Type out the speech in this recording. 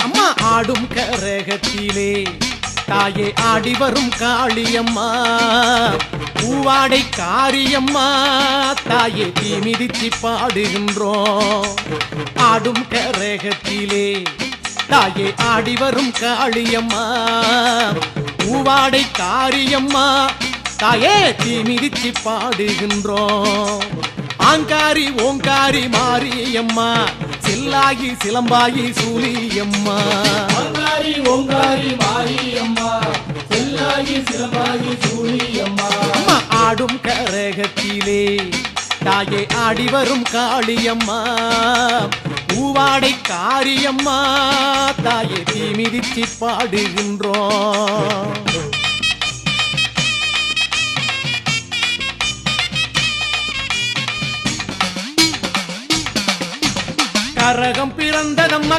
அம்மா ஆடும் கரகத்திலே தாயே ஆடி வரும் காளியம்மா பூவாடை காரியம்மா தாயே தீ மிதிச்சு பாடுகின்றோம் ஆடும் கரகத்திலே தாயே ஆடி வரும் காளியம்மா பூவாடை காரியம்மா தாயே தீ மிதிச்சு பாடுகின்றோம் ஆங்காரி ஓங்காரி மாரியம்மா சில்லாகி சிலம்பாகி சூலியம்மா ஆங்காரி ஓங்காரி மாரியம்மா சில்லாகி சிலம்பாகி சூலியம்மா அம்மா ஆடும் கரகத்திலே தாயே ஆடி வரும் காளியம்மா பூவாடை காரியம்மா தாயே தீ மிதிச்சு பாடுகின்றோம் கரகம் பிறந்ததம்மா